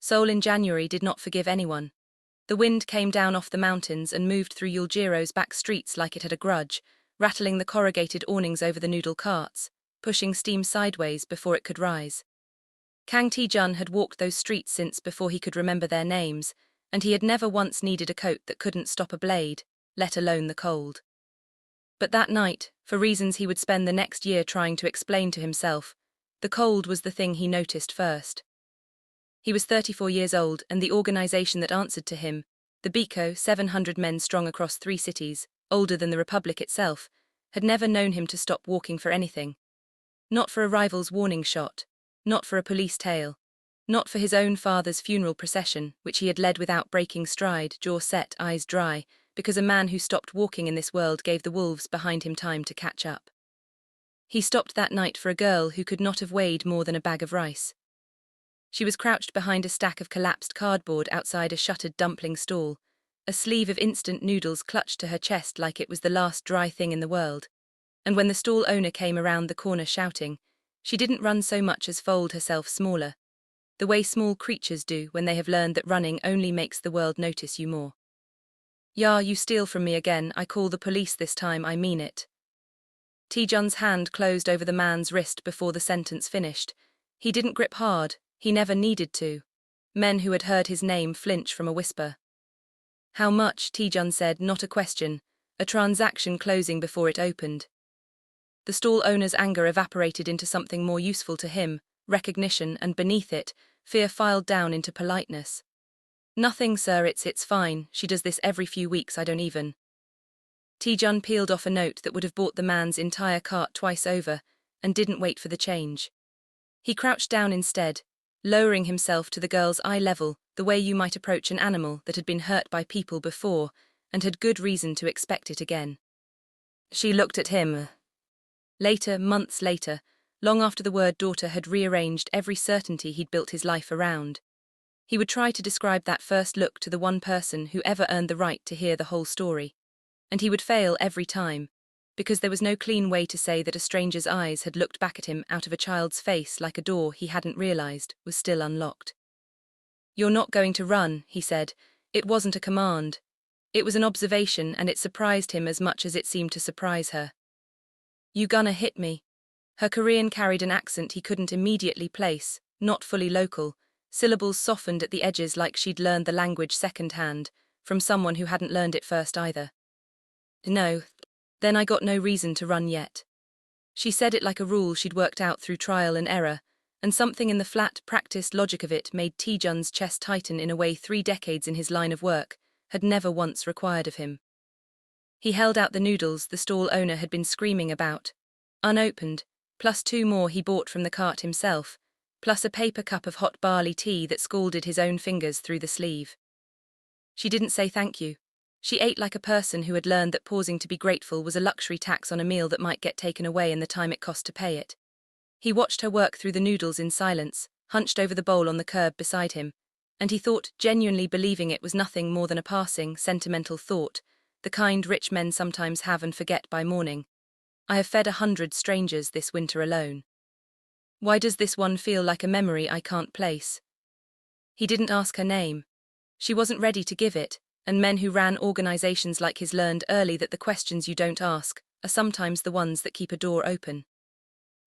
Seoul in January did not forgive anyone. The wind came down off the mountains and moved through Yuljiro's back streets like it had a grudge, rattling the corrugated awnings over the noodle carts, pushing steam sideways before it could rise. Kang Tae-jun had walked those streets since before he could remember their names, and he had never once needed a coat that couldn't stop a blade, let alone the cold. But that night, for reasons he would spend the next year trying to explain to himself, the cold was the thing he noticed first. He was 34 years old, and the organization that answered to him, the Biko, 700 men strong across 3 cities, older than the Republic itself, had never known him to stop walking for anything. Not for a rival's warning shot, not for a police tale, not for his own father's funeral procession, which he had led without breaking stride, jaw set, eyes dry, because a man who stopped walking in this world gave the wolves behind him time to catch up. He stopped that night for a girl who could not have weighed more than a bag of rice. She was crouched behind a stack of collapsed cardboard outside a shuttered dumpling stall, a sleeve of instant noodles clutched to her chest like it was the last dry thing in the world. And when the stall owner came around the corner shouting, she didn't run so much as fold herself smaller, the way small creatures do when they have learned that running only makes the world notice you more. "Yeah, you steal from me again, I call the police this time, I mean it." Tae-jun's hand closed over the man's wrist before the sentence finished. He didn't grip hard. He never needed to. Men who had heard his name flinch from a whisper. "How much?" Tae-jun said, not a question, a transaction closing before it opened. The stall owner's anger evaporated into something more useful to him, recognition, and beneath it, fear filed down into politeness. "Nothing, sir, it's fine, she does this every few weeks, I don't even." Tae-jun peeled off a note that would have bought the man's entire cart twice over, and didn't wait for the change. He crouched down instead, lowering himself to the girl's eye level, the way you might approach an animal that had been hurt by people before and had good reason to expect it again. She looked at him. Later, months later, long after the word daughter had rearranged every certainty he'd built his life around, he would try to describe that first look to the one person who ever earned the right to hear the whole story, and he would fail every time, because there was no clean way to say that a stranger's eyes had looked back at him out of a child's face like a door he hadn't realized was still unlocked. "You're not going to run," he said. It wasn't a command. It was an observation, and it surprised him as much as it seemed to surprise her. "You gonna hit me?" Her Korean carried an accent he couldn't immediately place, not fully local, syllables softened at the edges like she'd learned the language second-hand, from someone who hadn't learned it first either. "No. Then I got no reason to run yet." She said it like a rule she'd worked out through trial and error, and something in the flat, practiced logic of it made Tae-jun's chest tighten in a way 3 decades in his line of work had never once required of him. He held out the noodles the stall owner had been screaming about, unopened, plus 2 more he bought from the cart himself, plus a paper cup of hot barley tea that scalded his own fingers through the sleeve. She didn't say thank you. She ate like a person who had learned that pausing to be grateful was a luxury tax on a meal that might get taken away in the time it cost to pay it. He watched her work through the noodles in silence, hunched over the bowl on the curb beside him, and he thought, genuinely believing it was nothing more than a passing, sentimental thought, the kind rich men sometimes have and forget by morning. "I have fed 100 strangers this winter alone. Why does this one feel like a memory I can't place?" He didn't ask her name. She wasn't ready to give it, and men who ran organizations like his learned early that the questions you don't ask are sometimes the ones that keep a door open.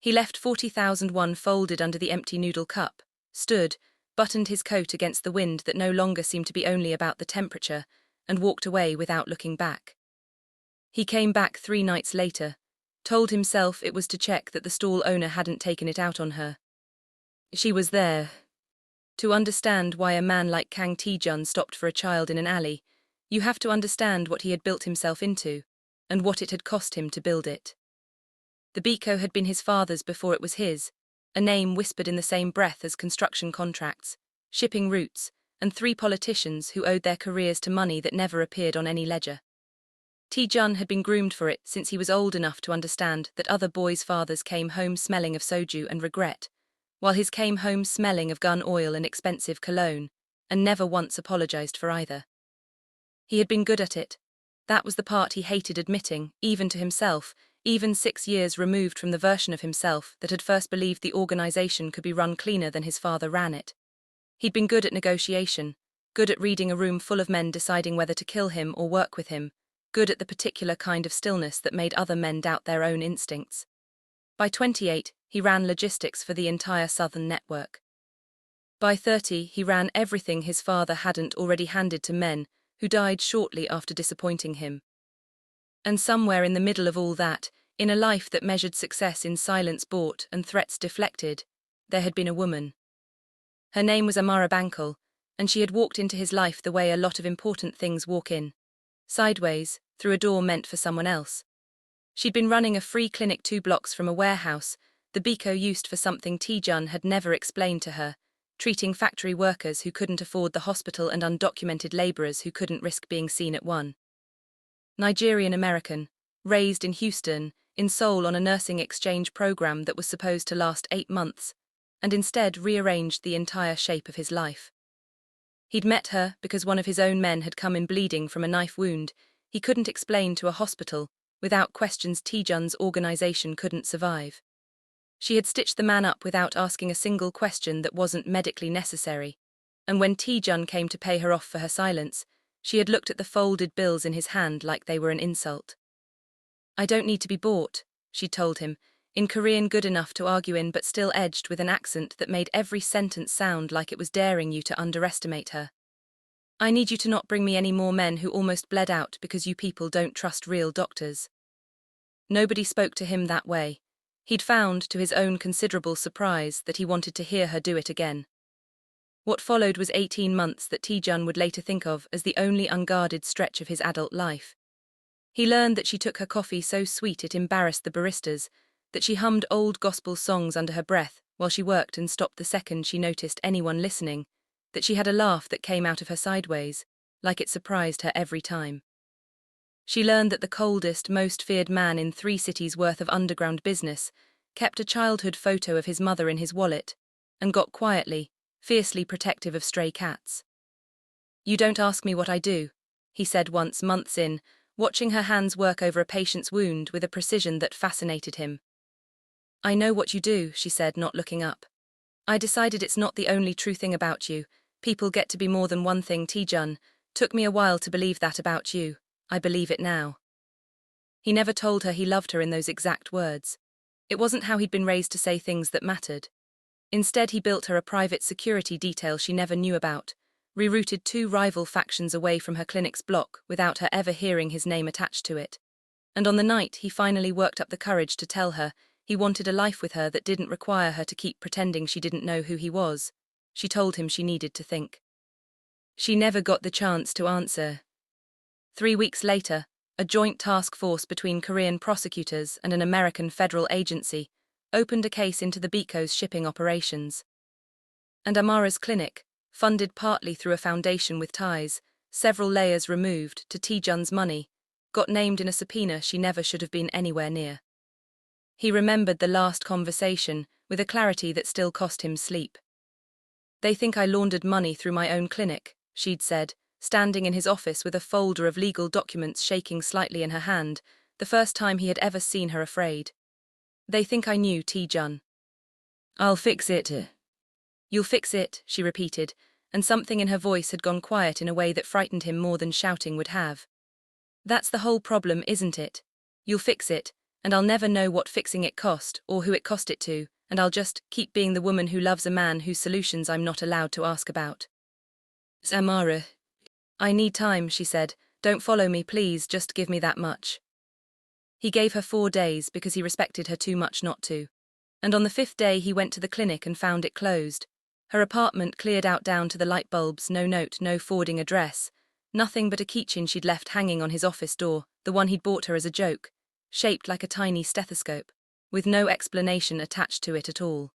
He left 40,001 folded under the empty noodle cup, stood, buttoned his coat against the wind that no longer seemed to be only about the temperature, and walked away without looking back. He came back 3 nights later, told himself it was to check that the stall owner hadn't taken it out on her. She was there. To understand why a man like Kang Tae-jun stopped for a child in an alley, you have to understand what he had built himself into, and what it had cost him to build it. The Biko had been his father's before it was his, a name whispered in the same breath as construction contracts, shipping routes, and 3 politicians who owed their careers to money that never appeared on any ledger. Tae-jun had been groomed for it since he was old enough to understand that other boys' fathers came home smelling of soju and regret, while his came home smelling of gun oil and expensive cologne, and never once apologized for either. He had been good at it. That was the part he hated admitting, even to himself, even 6 years removed from the version of himself that had first believed the organization could be run cleaner than his father ran it. He'd been good at negotiation, good at reading a room full of men deciding whether to kill him or work with him, good at the particular kind of stillness that made other men doubt their own instincts. By 28, he ran logistics for the entire Southern network. By 30, he ran everything his father hadn't already handed to men who died shortly after disappointing him. And somewhere in the middle of all that, in a life that measured success in silence bought and threats deflected, there had been a woman. Her name was Amara Bankal, and she had walked into his life the way a lot of important things walk in. Sideways, through a door meant for someone else. She'd been running a free clinic 2 blocks from a warehouse, the Biko used for something Tae-jun had never explained to her, treating factory workers who couldn't afford the hospital and undocumented laborers who couldn't risk being seen at one. Nigerian-American, raised in Houston, in Seoul on a nursing exchange program that was supposed to last 8 months, and instead rearranged the entire shape of his life. He'd met her because one of his own men had come in bleeding from a knife wound he couldn't explain to a hospital. Without questions, Tae-jun's organization couldn't survive. She had stitched the man up without asking a single question that wasn't medically necessary, and when Tae-jun came to pay her off for her silence, she had looked at the folded bills in his hand like they were an insult. "I don't need to be bought," she told him, in Korean good enough to argue in but still edged with an accent that made every sentence sound like it was daring you to underestimate her. "I need you to not bring me any more men who almost bled out because you people don't trust real doctors." Nobody spoke to him that way. He'd found, to his own considerable surprise, that he wanted to hear her do it again. What followed was 18 months that Tae-jun would later think of as the only unguarded stretch of his adult life. He learned that she took her coffee so sweet it embarrassed the baristas, that she hummed old gospel songs under her breath while she worked and stopped the second she noticed anyone listening, that she had a laugh that came out of her sideways, like it surprised her every time. She learned that the coldest, most feared man in 3 cities' worth of underground business kept a childhood photo of his mother in his wallet and got quietly, fiercely protective of stray cats. "You don't ask me what I do," he said once, months in, watching her hands work over a patient's wound with a precision that fascinated him. "I know what you do," she said, not looking up. "I decided it's not the only true thing about you. People get to be more than one thing, Tae-jun. Took me a while to believe that about you. I believe it now." He never told her he loved her in those exact words. It wasn't how he'd been raised to say things that mattered. Instead, he built her a private security detail she never knew about, rerouted 2 rival factions away from her clinic's block without her ever hearing his name attached to it. And on the night he finally worked up the courage to tell her he wanted a life with her that didn't require her to keep pretending she didn't know who he was, she told him she needed to think. She never got the chance to answer. 3 weeks later, a joint task force between Korean prosecutors and an American federal agency opened a case into the Biko's shipping operations. And Amara's clinic, funded partly through a foundation with ties, several layers removed, to Tae-jun's money, got named in a subpoena she never should have been anywhere near. He remembered the last conversation with a clarity that still cost him sleep. "They think I laundered money through my own clinic," she'd said, standing in his office with a folder of legal documents shaking slightly in her hand, the first time he had ever seen her afraid. "They think I knew, Tae-jun." "I'll fix it." "You'll fix it," she repeated, and something in her voice had gone quiet in a way that frightened him more than shouting would have. "That's the whole problem, isn't it? You'll fix it, and I'll never know what fixing it cost or who it cost it to, and I'll just keep being the woman who loves a man whose solutions I'm not allowed to ask about." "Amara." "I need time," she said. "Don't follow me, please, just give me that much." He gave her 4 days because he respected her too much not to. And on the 5th day he went to the clinic and found it closed. Her apartment cleared out down to the light bulbs, no note, no forwarding address, nothing but a keychain she'd left hanging on his office door, the one he'd bought her as a joke, shaped like a tiny stethoscope, with no explanation attached to it at all.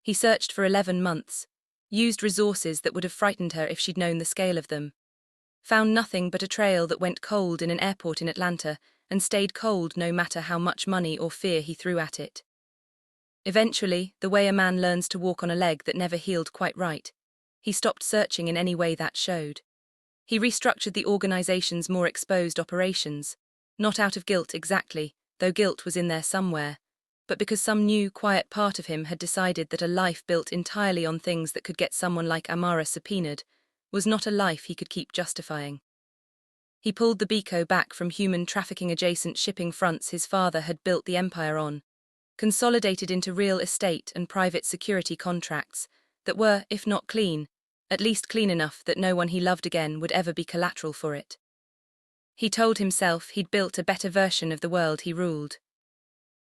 He searched for 11 months, used resources that would have frightened her if she'd known the scale of them. Found nothing but a trail that went cold in an airport in Atlanta and stayed cold no matter how much money or fear he threw at it. Eventually, the way a man learns to walk on a leg that never healed quite right, he stopped searching in any way that showed. He restructured the organization's more exposed operations, not out of guilt exactly, though guilt was in there somewhere, but because some new, quiet part of him had decided that a life built entirely on things that could get someone like Amara subpoenaed was not a life he could keep justifying. He pulled the Biko back from human trafficking-adjacent shipping fronts his father had built the empire on, consolidated into real estate and private security contracts that were, if not clean, at least clean enough that no one he loved again would ever be collateral for it. He told himself he'd built a better version of the world he ruled.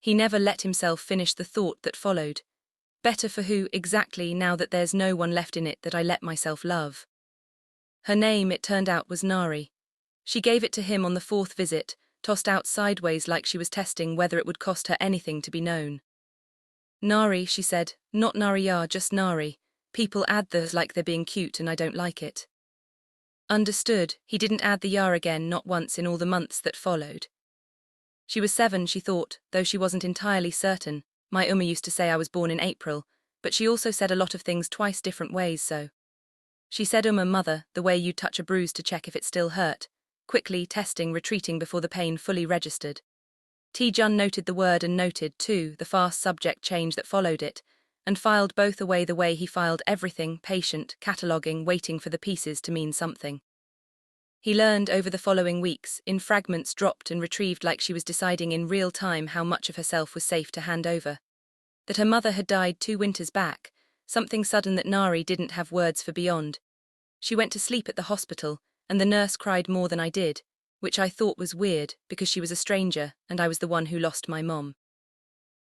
He never let himself finish the thought that followed. Better for who, exactly, now that there's no one left in it that I let myself love? Her name, it turned out, was Nari. She gave it to him on the 4th visit, tossed out sideways like she was testing whether it would cost her anything to be known. Nari, she said, not Nariya, just Nari. People add the like they're being cute and I don't like it. Understood, he didn't add the ya again, not once in all the months that followed. She was 7, she thought, though she wasn't entirely certain. My used to say I was born in April, but she also said a lot of things twice different ways, so. She said mother, the way you'd touch a bruise to check if it still hurt, quickly, testing, retreating before the pain fully registered. Tae-jun noted the word and noted, too, the fast subject change that followed it, and filed both away the way he filed everything, patient, cataloguing, waiting for the pieces to mean something. He learned over the following weeks, in fragments dropped and retrieved like she was deciding in real time how much of herself was safe to hand over. That her mother had died 2 winters back, something sudden that Nari didn't have words for beyond. She went to sleep at the hospital, and the nurse cried more than I did, which I thought was weird because she was a stranger and I was the one who lost my mom.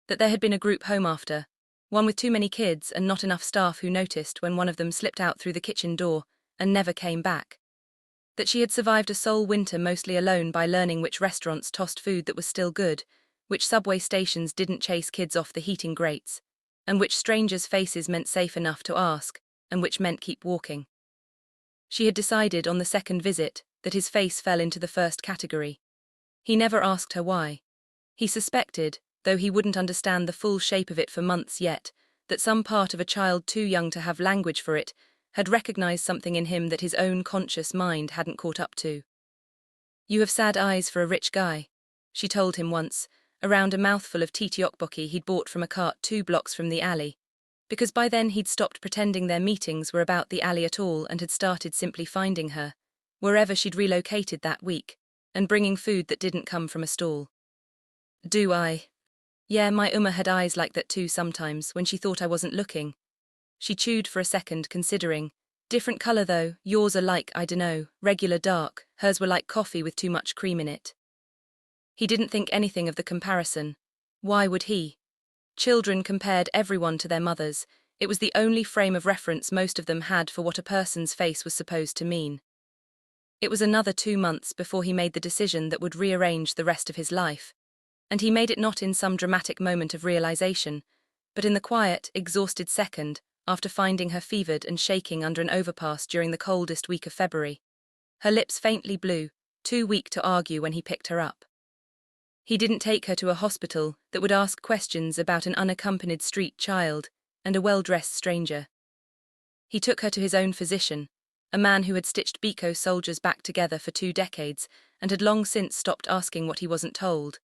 That there had been a group home after, one with too many kids and not enough staff who noticed when one of them slipped out through the kitchen door and never came back. That she had survived a Seoul winter mostly alone by learning which restaurants tossed food that was still good, which subway stations didn't chase kids off the heating grates, and which strangers' faces meant safe enough to ask, and which meant keep walking. She had decided on the 2nd visit that his face fell into the 1st category. He never asked her why. He suspected, though he wouldn't understand the full shape of it for months yet, that some part of a child too young to have language for it had recognized something in him that his own conscious mind hadn't caught up to. You have sad eyes for a rich guy, she told him once, around a mouthful of tteokbokki he'd bought from a cart 2 blocks from the alley, because by then he'd stopped pretending their meetings were about the alley at all and had started simply finding her, wherever she'd relocated that week, and bringing food that didn't come from a stall. Do I? Yeah, my had eyes like that too sometimes, when she thought I wasn't looking. She chewed for a second, considering. Different color though, yours are like, I dunno, regular dark, hers were like coffee with too much cream in it. He didn't think anything of the comparison. Why would he? Children compared everyone to their mothers. It was the only frame of reference most of them had for what a person's face was supposed to mean. It was another 2 months before he made the decision that would rearrange the rest of his life. And he made it not in some dramatic moment of realization, but in the quiet, exhausted second, after finding her fevered and shaking under an overpass during the coldest week of February. Her lips faintly blue, too weak to argue when he picked her up. He didn't take her to a hospital that would ask questions about an unaccompanied street child and a well-dressed stranger. He took her to his own physician, a man who had stitched Biko soldiers back together for 2 decades and had long since stopped asking what he wasn't told.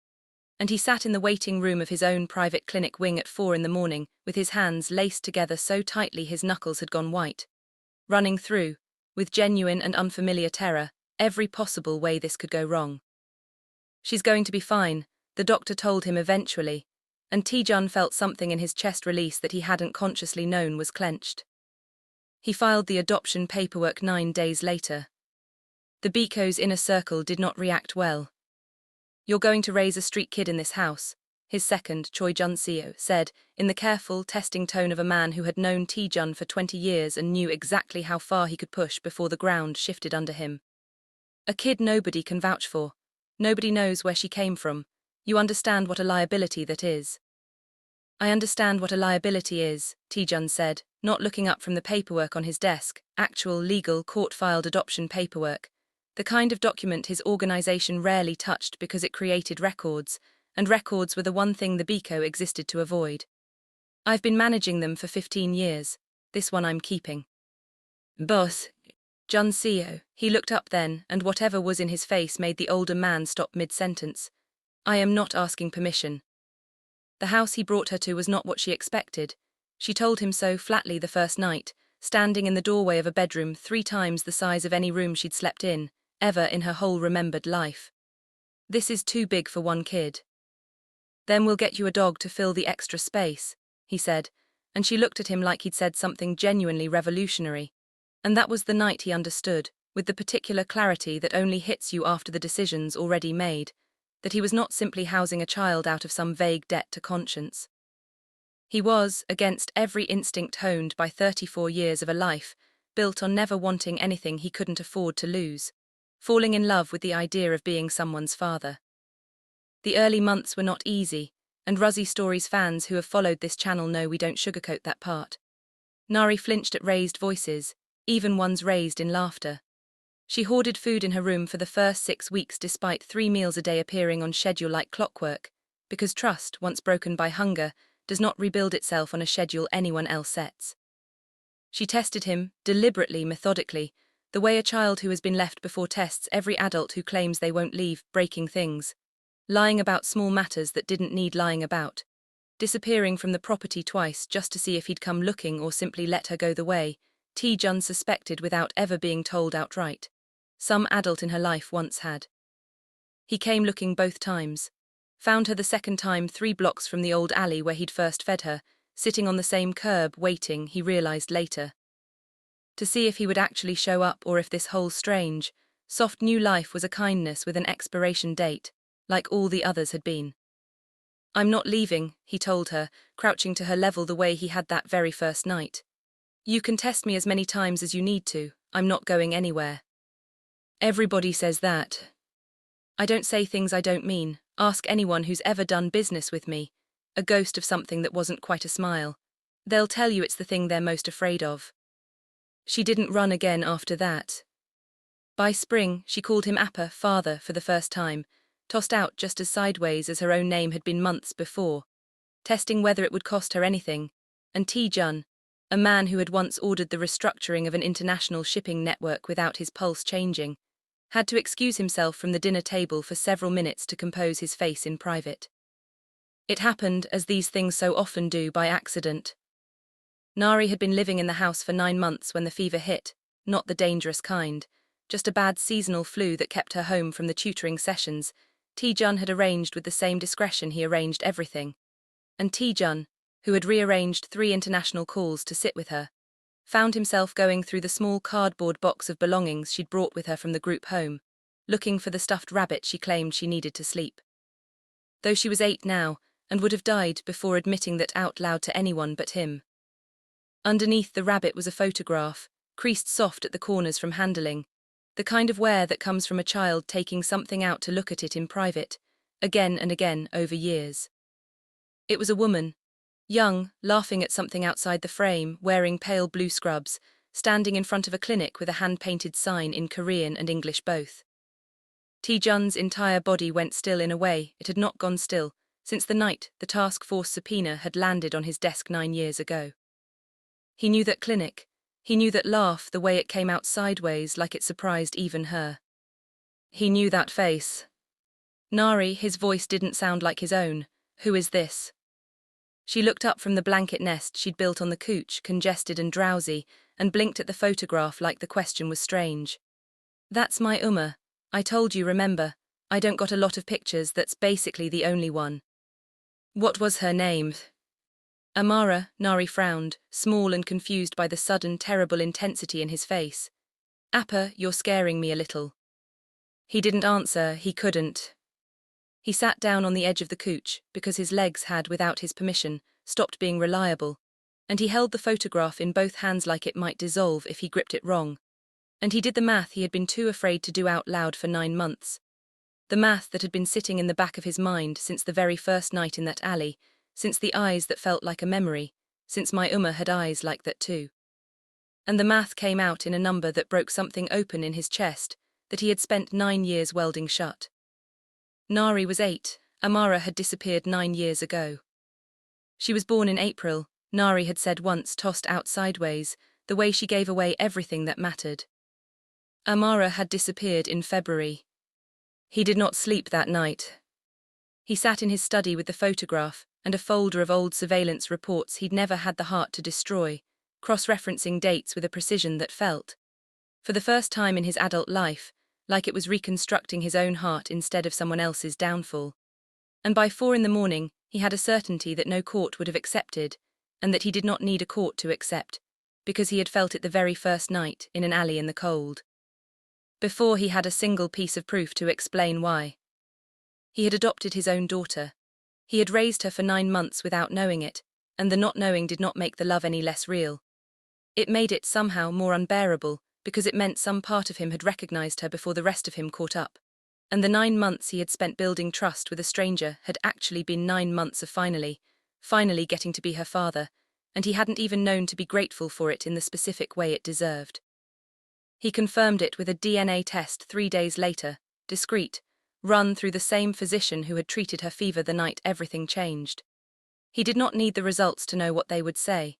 And he sat in the waiting room of his own private clinic wing at 4 in the morning with his hands laced together so tightly his knuckles had gone white, running through, with genuine and unfamiliar terror, every possible way this could go wrong. She's going to be fine, the doctor told him eventually, and Tae-jun felt something in his chest release that he hadn't consciously known was clenched. He filed the adoption paperwork 9 days later. The Biko's inner circle did not react well. You're going to raise a street kid in this house, his second, Choi Jun-seo, said, in the careful, testing tone of a man who had known Tae-jun for 20 years and knew exactly how far he could push before the ground shifted under him. A kid nobody can vouch for. Nobody knows where she came from. You understand what a liability that is. I understand what a liability is, Tae-jun said, not looking up from the paperwork on his desk, actual legal court-filed adoption paperwork, the kind of document his organization rarely touched because it created records, and records were the one thing the Biko existed to avoid. I've been managing them for 15 years. This one I'm keeping. Boss, Jun-seo, he looked up then, and whatever was in his face made the older man stop mid-sentence. I am not asking permission. The house he brought her to was not what she expected. She told him so flatly the first night, standing in the doorway of a bedroom 3 times the size of any room she'd slept in, ever in her whole remembered life. "This is too big for one kid." "Then we'll get you a dog to fill the extra space," he said, and she looked at him like he'd said something genuinely revolutionary. And that was the night he understood, with the particular clarity that only hits you after the decision's already made, that he was not simply housing a child out of some vague debt to conscience. He was, against every instinct honed by 34 years of a life, built on never wanting anything he couldn't afford to lose, falling in love with the idea of being someone's father. The early months were not easy, and Ruzzy Stories fans who have followed this channel know we don't sugarcoat that part. Nari flinched at raised voices, even ones raised in laughter. She hoarded food in her room for the first 6 weeks despite 3 meals a day appearing on schedule like clockwork, because trust, once broken by hunger, does not rebuild itself on a schedule anyone else sets. She tested him, deliberately, methodically, the way a child who has been left before tests every adult who claims they won't leave, breaking things, lying about small matters that didn't need lying about, disappearing from the property twice just to see if he'd come looking or simply let her go the way Tae-jun suspected without ever being told outright. Some adult in her life once had. He came looking both times. Found her the second time 3 blocks from the old alley where he'd first fed her, sitting on the same curb waiting, he realized later, to see if he would actually show up or if this whole strange, soft new life was a kindness with an expiration date, like all the others had been. "I'm not leaving," he told her, crouching to her level the way he had that very first night. "You can test me as many times as you need to, I'm not going anywhere." "Everybody says that." "I don't say things I don't mean. Ask anyone who's ever done business with me, a ghost of something that wasn't quite a smile. They'll tell you it's the thing they're most afraid of." She didn't run again after that. By spring, she called him Appa, father, for the first time, tossed out just as sideways as her own name had been months before, testing whether it would cost her anything, and Tae-jun, a man who had once ordered the restructuring of an international shipping network without his pulse changing, had to excuse himself from the dinner table for several minutes to compose his face in private. It happened, as these things so often do, by accident. Nari had been living in the house for 9 months when the fever hit, not the dangerous kind, just a bad seasonal flu that kept her home from the tutoring sessions. Tae-jun had arranged with the same discretion he arranged everything. And Tae-jun, who had rearranged 3 international calls to sit with her, found himself going through the small cardboard box of belongings she'd brought with her from the group home, looking for the stuffed rabbit she claimed she needed to sleep. Though she was 8 now, and would have died before admitting that out loud to anyone but him. Underneath the rabbit was a photograph, creased soft at the corners from handling, the kind of wear that comes from a child taking something out to look at it in private, again and again over years. It was a woman, young, laughing at something outside the frame, wearing pale blue scrubs, standing in front of a clinic with a hand-painted sign in Korean and English both. Tae-jun's entire body went still in a way it had not gone still since the night the task force subpoena had landed on his desk 9 years ago. He knew that clinic, he knew that laugh the way it came out sideways like it surprised even her. He knew that face. "Nari," his voice didn't sound like his own. "Who is this?" She looked up from the blanket nest she'd built on the couch, congested and drowsy, and blinked at the photograph like the question was strange. "That's my Uma. I told you, remember? I don't got a lot of pictures, that's basically the only one." "What was her name?" "Amara," Nari frowned, small and confused by the sudden, terrible intensity in his face. "Appa, you're scaring me a little." He didn't answer, he couldn't. He sat down on the edge of the couch, because his legs had, without his permission, stopped being reliable, and he held the photograph in both hands like it might dissolve if he gripped it wrong. And he did the math he had been too afraid to do out loud for 9 months. The math that had been sitting in the back of his mind since the very first night in that alley, since the eyes that felt like a memory, since my Uma had eyes like that too. And the math came out in a number that broke something open in his chest that he had spent 9 years welding shut. Nari was 8, Amara had disappeared 9 years ago. She was born in April, Nari had said once, tossed out sideways, the way she gave away everything that mattered. Amara had disappeared in February. He did not sleep that night. He sat in his study with the photograph, and a folder of old surveillance reports he'd never had the heart to destroy, cross-referencing dates with a precision that felt, for the first time in his adult life, like it was reconstructing his own heart instead of someone else's downfall. And by 4 a.m, he had a certainty that no court would have accepted, and that he did not need a court to accept, because he had felt it the very first night in an alley in the cold. Before he had a single piece of proof to explain why. He had adopted his own daughter. He had raised her for 9 months without knowing it, and the not knowing did not make the love any less real. It made it somehow more unbearable, because it meant some part of him had recognized her before the rest of him caught up. And the 9 months he had spent building trust with a stranger had actually been 9 months of finally getting to be her father, and he hadn't even known to be grateful for it in the specific way it deserved. He confirmed it with a DNA test 3 days later, discreet, run through the same physician who had treated her fever the night everything changed. He did not need the results to know what they would say.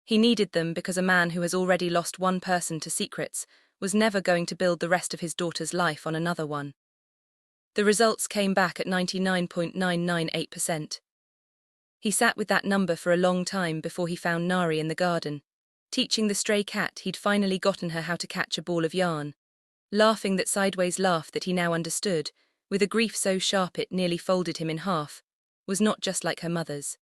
He needed them because a man who has already lost one person to secrets was never going to build the rest of his daughter's life on another one. The results came back at 99.998%. He sat with that number for a long time before he found Nari in the garden, teaching the stray cat he'd finally gotten her how to catch a ball of yarn, laughing that sideways laugh that he now understood, with a grief so sharp it nearly folded him in half, was not just like her mother's.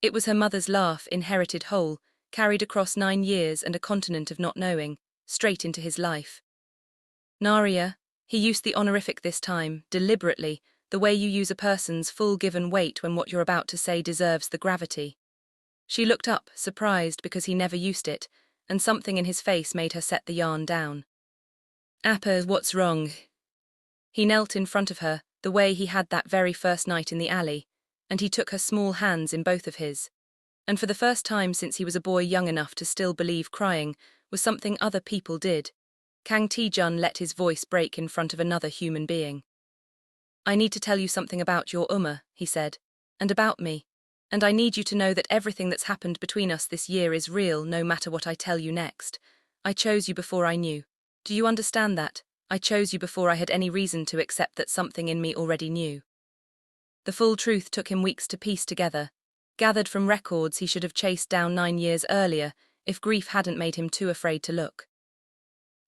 It was her mother's laugh, inherited whole, carried across 9 years and a continent of not knowing, straight into his life. Naria, he used the honorific this time, deliberately, the way you use a person's full given weight when what you're about to say deserves the gravity. She looked up, surprised because he never used it, and something in his face made her set the yarn down. Appa, what's wrong? He knelt in front of her, the way he had that very first night in the alley, and he took her small hands in both of his. And for the first time since he was a boy young enough to still believe crying was something other people did, Kang Tae-jun let his voice break in front of another human being. I need to tell you something about your he said, and about me. And I need you to know that everything that's happened between us this year is real no matter what I tell you next. I chose you before I knew. Do you understand that? I chose you before I had any reason to accept that something in me already knew. The full truth took him weeks to piece together, gathered from records he should have chased down 9 years earlier if grief hadn't made him too afraid to look.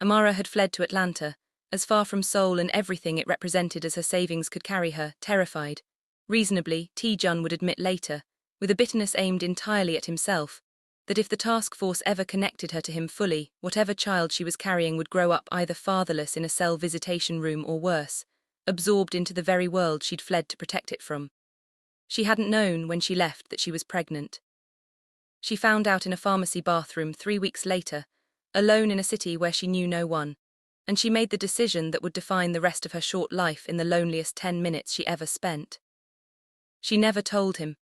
Amara had fled to Atlanta, as far from Seoul and everything it represented as her savings could carry her, terrified. Reasonably, Tae-jun would admit later, with a bitterness aimed entirely at himself, that if the task force ever connected her to him fully, whatever child she was carrying would grow up either fatherless in a cell visitation room or worse, absorbed into the very world she'd fled to protect it from. She hadn't known when she left that she was pregnant. She found out in a pharmacy bathroom 3 weeks later, alone in a city where she knew no one, and she made the decision that would define the rest of her short life in the loneliest 10 minutes she ever spent. She never told him.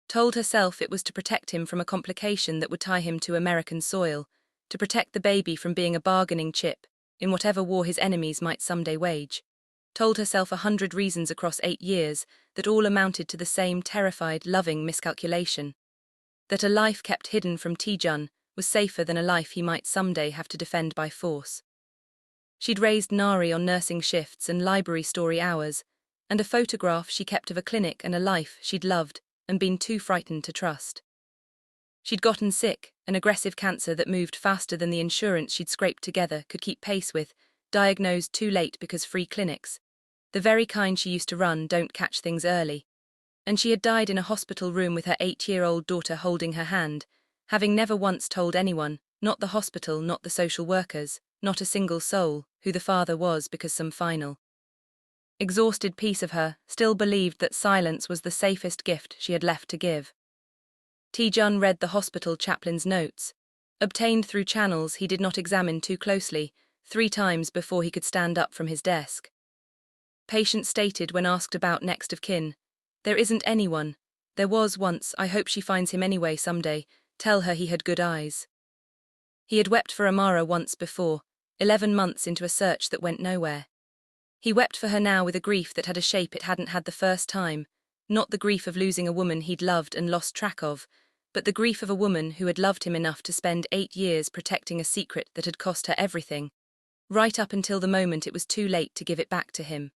Told herself it was to protect him from a complication that would tie him to American soil, to protect the baby from being a bargaining chip in whatever war his enemies might someday wage. Told herself 100 reasons across 8 years that all amounted to the same terrified, loving miscalculation. That a life kept hidden from Tae-jun was safer than a life he might someday have to defend by force. She'd raised Nari on nursing shifts and library story hours, and a photograph she kept of a clinic and a life she'd loved and been too frightened to trust. She'd gotten sick, an aggressive cancer that moved faster than the insurance she'd scraped together could keep pace with, diagnosed too late because free clinics, the very kind she used to run, don't catch things early. And she had died in a hospital room with her 8-year-old daughter holding her hand, having never once told anyone, not the hospital, not the social workers, not a single soul, who the father was because some final exhausted piece of her still believed that silence was the safest gift she had left to give. Tae-jun read the hospital chaplain's notes, obtained through channels he did not examine too closely, 3 times before he could stand up from his desk. Patient stated when asked about next of kin, "There isn't anyone. There was once, I hope she finds him anyway someday, tell her he had good eyes." He had wept for Amara once before, 11 months into a search that went nowhere. He wept for her now with a grief that had a shape it hadn't had the first time, not the grief of losing a woman he'd loved and lost track of, but the grief of a woman who had loved him enough to spend 8 years protecting a secret that had cost her everything, right up until the moment it was too late to give it back to him.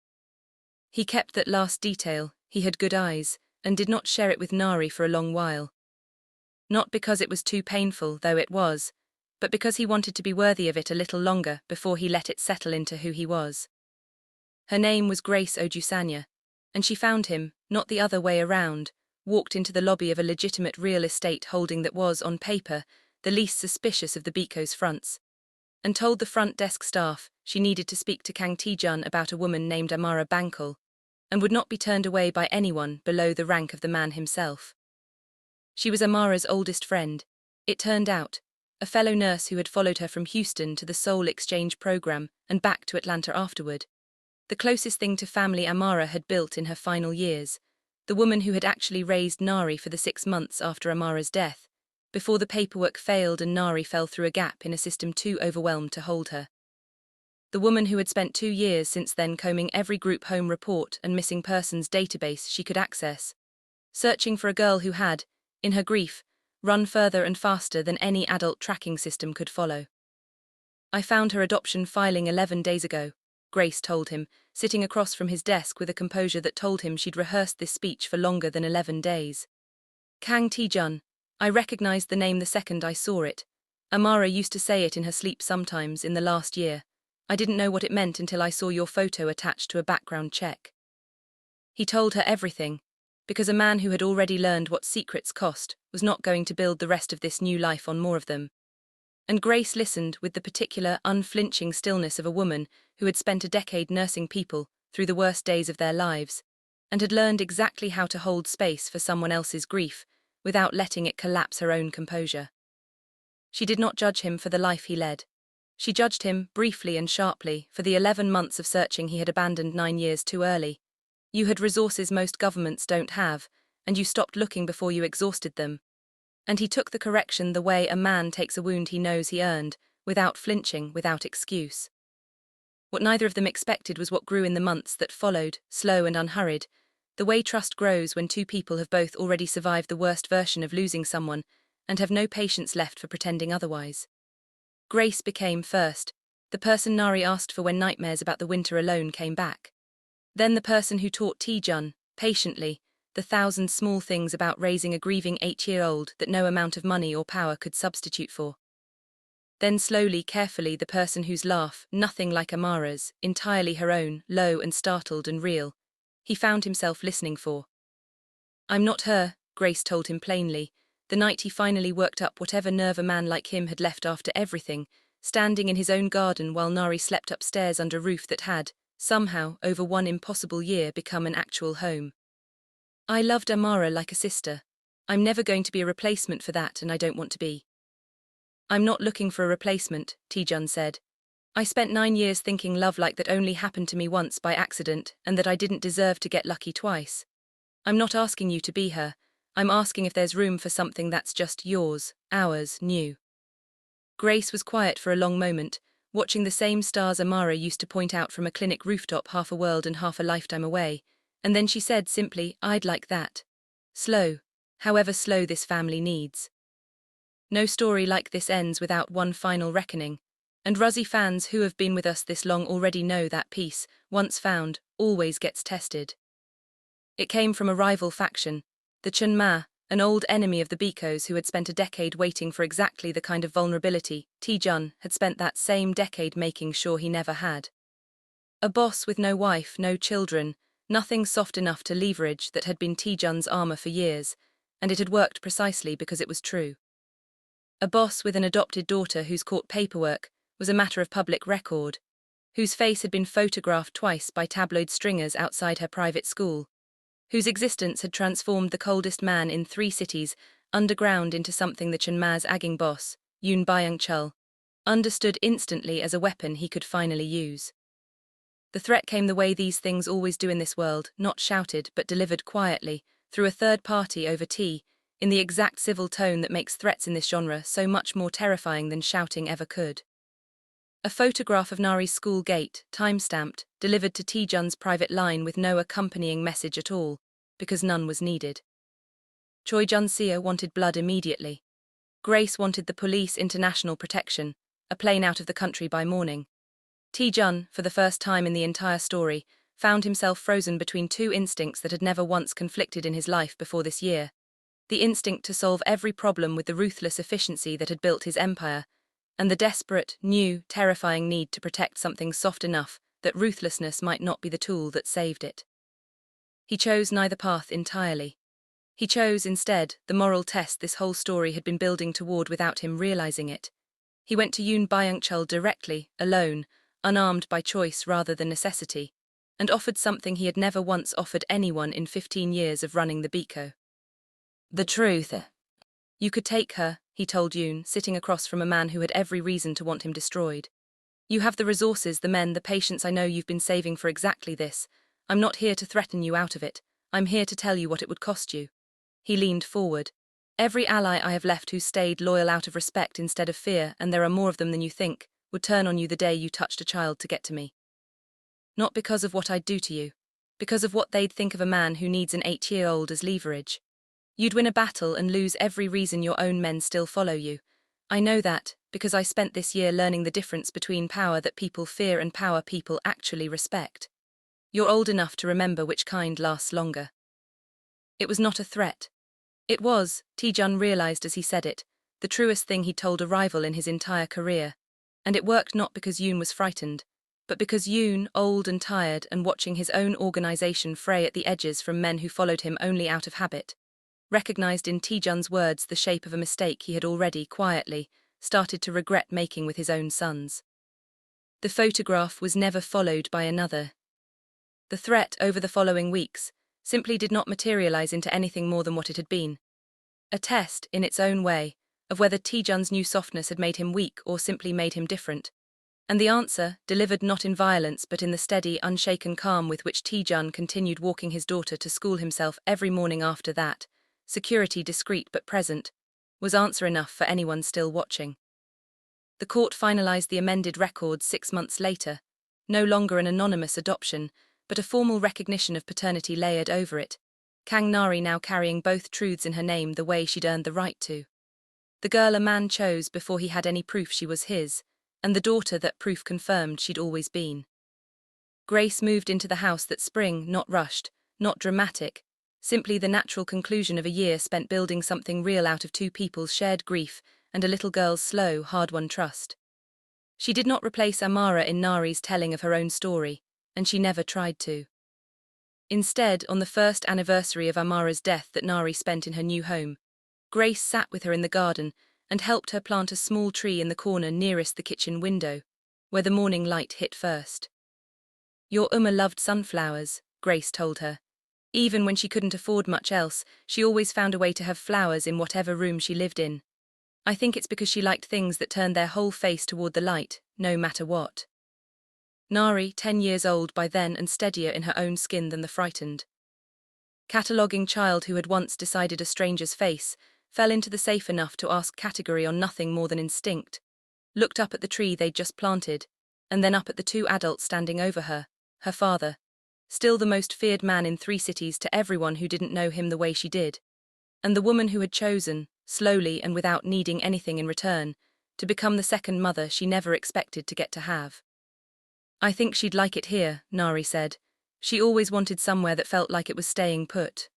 He kept that last detail, he had good eyes, and did not share it with Nari for a long while. Not because it was too painful, though it was, but because he wanted to be worthy of it a little longer before he let it settle into who he was. Her name was Grace Ojusanya, and she found him, not the other way around, walked into the lobby of a legitimate real estate holding that was, on paper, the least suspicious of the Biko's fronts, and told the front desk staff she needed to speak to Kang Tae-jun about a woman named Amara Bankal, and would not be turned away by anyone below the rank of the man himself. She was Amara's oldest friend, it turned out, a fellow nurse who had followed her from Houston to the Seoul exchange program and back to Atlanta afterward. The closest thing to family Amara had built in her final years, the woman who had actually raised Nari for the 6 months after Amara's death, before the paperwork failed and Nari fell through a gap in a system too overwhelmed to hold her. The woman who had spent 2 years since then combing every group home report and missing persons database she could access, searching for a girl who had, in her grief, run further and faster than any adult tracking system could follow. "I found her adoption filing 11 days ago," Grace told him, sitting across from his desk with a composure that told him she'd rehearsed this speech for longer than 11 days. "Kang Tae-jun, I recognized the name the second I saw it. Amara used to say it in her sleep sometimes in the last year. I didn't know what it meant until I saw your photo attached to a background check." He told her everything, because a man who had already learned what secrets cost was not going to build the rest of this new life on more of them. And Grace listened with the particular, unflinching stillness of a woman who had spent a decade nursing people through the worst days of their lives, and had learned exactly how to hold space for someone else's grief without letting it collapse her own composure. She did not judge him for the life he led. She judged him, briefly and sharply, for the 11 months of searching he had abandoned 9 years too early. You had resources most governments don't have, and you stopped looking before you exhausted them. And he took the correction the way a man takes a wound he knows he earned, without flinching, without excuse. What neither of them expected was what grew in the months that followed, slow and unhurried, the way trust grows when two people have both already survived the worst version of losing someone and have no patience left for pretending otherwise. Grace became, first, the person Nari asked for when nightmares about the winter alone came back. Then the person who taught Tae-jun, patiently, the 1,000 small things about raising a grieving 8-year-old that no amount of money or power could substitute for. Then slowly, carefully, the person whose laugh, nothing like Amara's, entirely her own, low and startled and real, he found himself listening for. "I'm not her," Grace told him plainly, the night he finally worked up whatever nerve a man like him had left after everything, standing in his own garden while Nari slept upstairs under a roof that had, somehow, over one impossible year become an actual home. "I loved Amara like a sister. I'm never going to be a replacement for that, and I don't want to be." "I'm not looking for a replacement," Tae-jun said. "I spent 9 years thinking love like that only happened to me once by accident and that I didn't deserve to get lucky twice. I'm not asking you to be her. I'm asking if there's room for something that's just yours, ours, new." Grace was quiet for a long moment, watching the same stars Amara used to point out from a clinic rooftop half a world and half a lifetime away, and then she said simply, "I'd like that. Slow, however slow this family needs." No story like this ends without one final reckoning, and ruzzy fans who have been with us this long already know that peace, once found, always gets tested. It came from a rival faction, the Chunma, an old enemy of the Bikos who had spent a decade waiting for exactly the kind of vulnerability Tae-jun had spent that same decade making sure he never had. A boss with no wife, no children, nothing soft enough to leverage that had been Tae-jun's armor for years, and it had worked precisely because it was true. A boss with an adopted daughter whose court paperwork was a matter of public record, whose face had been photographed twice by tabloid stringers outside her private school, whose existence had transformed the coldest man in 3 cities underground into something the Chunma's agging boss, Yoon Byung-chul, understood instantly as a weapon he could finally use. The threat came the way these things always do in this world, not shouted but delivered quietly, through a third party over tea, in the exact civil tone that makes threats in this genre so much more terrifying than shouting ever could. A photograph of Nari's school gate, time-stamped, delivered to Tae-jun's private line with no accompanying message at all, because none was needed. Choi Jun-sia wanted blood immediately. Grace wanted the police international protection, a plane out of the country by morning. Tae-jun, for the first time in the entire story, found himself frozen between two instincts that had never once conflicted in his life before this year. The instinct to solve every problem with the ruthless efficiency that had built his empire, and the desperate, new, terrifying need to protect something soft enough that ruthlessness might not be the tool that saved it. He chose neither path entirely. He chose, instead, the moral test this whole story had been building toward without him realizing it. He went to Yoon Byung-chul directly, alone, unarmed by choice rather than necessity, and offered something he had never once offered anyone in 15 years of running the Biko. The truth. You could take her, he told Yoon, sitting across from a man who had every reason to want him destroyed. You have the resources, the men, the patience. I know you've been saving for exactly this. I'm not here to threaten you out of it. I'm here to tell you what it would cost you. He leaned forward. Every ally I have left who stayed loyal out of respect instead of fear, and there are more of them than you think, would turn on you the day you touched a child to get to me. Not because of what I'd do to you. Because of what they'd think of a man who needs an 8-year-old as leverage. You'd win a battle and lose every reason your own men still follow you. I know that, because I spent this year learning the difference between power that people fear and power people actually respect. You're old enough to remember which kind lasts longer. It was not a threat. It was, Tae-jun realized as he said it, the truest thing he'd told a rival in his entire career. And it worked not because Yoon was frightened, but because Yoon, old and tired and watching his own organization fray at the edges from men who followed him only out of habit, recognized in Tae-jun's words the shape of a mistake he had already, quietly, started to regret making with his own sons. The photograph was never followed by another. The threat over the following weeks simply did not materialize into anything more than what it had been. A test, in its own way, of whether Tae-jun's new softness had made him weak or simply made him different. And the answer, delivered not in violence but in the steady, unshaken calm with which Tae-jun continued walking his daughter to school himself every morning after that, security discreet but present, was answer enough for anyone still watching. The court finalized the amended records 6 months later, no longer an anonymous adoption, but a formal recognition of paternity layered over it, Kang Nari now carrying both truths in her name the way she'd earned the right to. The girl a man chose before he had any proof she was his, and the daughter that proof confirmed she'd always been. Grace moved into the house that spring, not rushed, not dramatic, simply the natural conclusion of a year spent building something real out of two people's shared grief and a little girl's slow, hard-won trust. She did not replace Amara in Nari's telling of her own story, and she never tried to. Instead, on the first anniversary of Amara's death that Nari spent in her new home, Grace sat with her in the garden and helped her plant a small tree in the corner nearest the kitchen window, where the morning light hit first. Your loved sunflowers, Grace told her. Even when she couldn't afford much else, she always found a way to have flowers in whatever room she lived in. I think it's because she liked things that turned their whole face toward the light, no matter what. Nari, 10 years old by then and steadier in her own skin than the frightened, cataloguing child who had once decided a stranger's face, fell into the safe enough to ask category on nothing more than instinct, looked up at the tree they'd just planted, and then up at the two adults standing over her, her father, still the most feared man in 3 cities to everyone who didn't know him the way she did, and the woman who had chosen, slowly and without needing anything in return, to become the second mother she never expected to get to have. I think she'd like it here, Nari said. She always wanted somewhere that felt like it was staying put.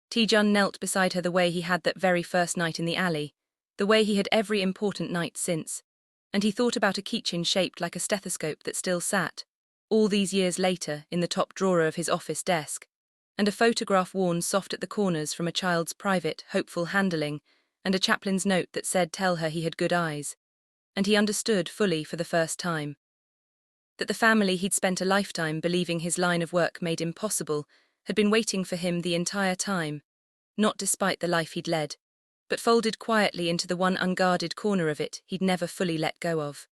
Tae-jun knelt beside her the way he had that very first night in the alley, the way he had every important night since, and he thought about a keychain shaped like a stethoscope that still sat, all these years later, in the top drawer of his office desk, and a photograph worn soft at the corners from a child's private, hopeful handling, and a chaplain's note that said tell her he had good eyes. And he understood fully for the first time that the family he'd spent a lifetime believing his line of work made impossible had been waiting for him the entire time, not despite the life he'd led, but folded quietly into the one unguarded corner of it he'd never fully let go of.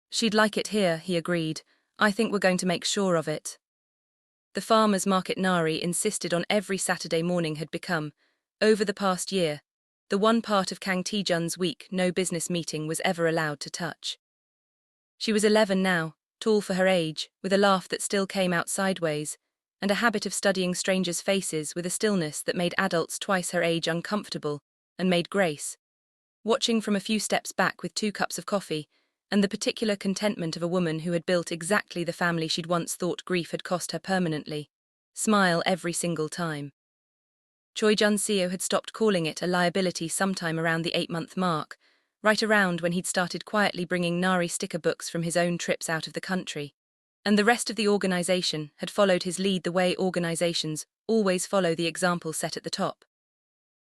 She'd like it here, he agreed. I think we're going to make sure of it. The farmers' market Nari insisted on every Saturday morning had become, over the past year, the one part of Kang Tae-jun's week no business meeting was ever allowed to touch. She was 11 now, tall for her age, with a laugh that still came out sideways, and a habit of studying strangers' faces with a stillness that made adults twice her age uncomfortable, and made Grace, watching from a few steps back with 2 cups of coffee, and the particular contentment of a woman who had built exactly the family she'd once thought grief had cost her permanently, smile every single time. Choi Jun-seo had stopped calling it a liability sometime around the 8-month mark, right around when he'd started quietly bringing Nari sticker books from his own trips out of the country. And the rest of the organization had followed his lead the way organizations always follow the example set at the top.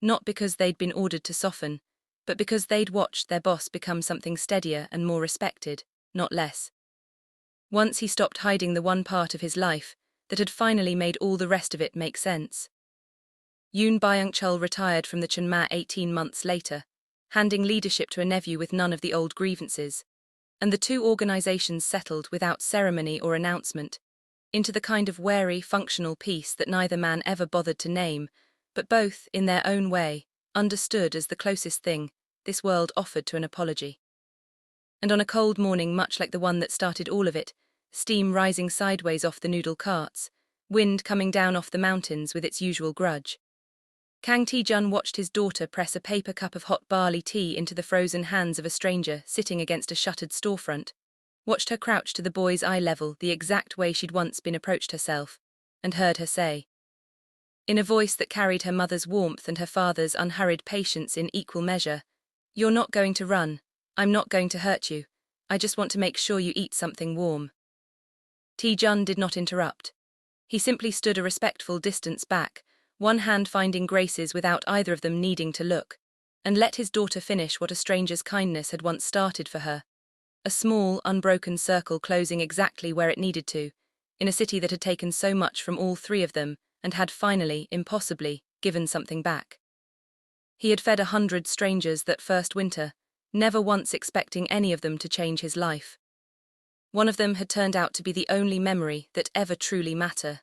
Not because they'd been ordered to soften, but because they'd watched their boss become something steadier and more respected, not less. Once he stopped hiding the one part of his life that had finally made all the rest of it make sense. Yoon Byung-chul retired from the Chunma 18 months later, handing leadership to a nephew with none of the old grievances, and the two organizations settled without ceremony or announcement into the kind of wary, functional peace that neither man ever bothered to name, but both, in their own way, understood as the closest thing this world offered to an apology. And on a cold morning much like the one that started all of it, steam rising sideways off the noodle carts, wind coming down off the mountains with its usual grudge, Kang Tae-jun watched his daughter press a paper cup of hot barley tea into the frozen hands of a stranger sitting against a shuttered storefront, watched her crouch to the boy's eye level the exact way she'd once been approached herself, and heard her say, in a voice that carried her mother's warmth and her father's unhurried patience in equal measure, "You're not going to run. I'm not going to hurt you. I just want to make sure you eat something warm." Tae-jun did not interrupt. He simply stood a respectful distance back, one hand finding graces without either of them needing to look, and let his daughter finish what a stranger's kindness had once started for her. A small, unbroken circle closing exactly where it needed to, in a city that had taken so much from all three of them and had finally, impossibly, given something back. He had fed 100 strangers that first winter, never once expecting any of them to change his life. One of them had turned out to be the only memory that ever truly mattered.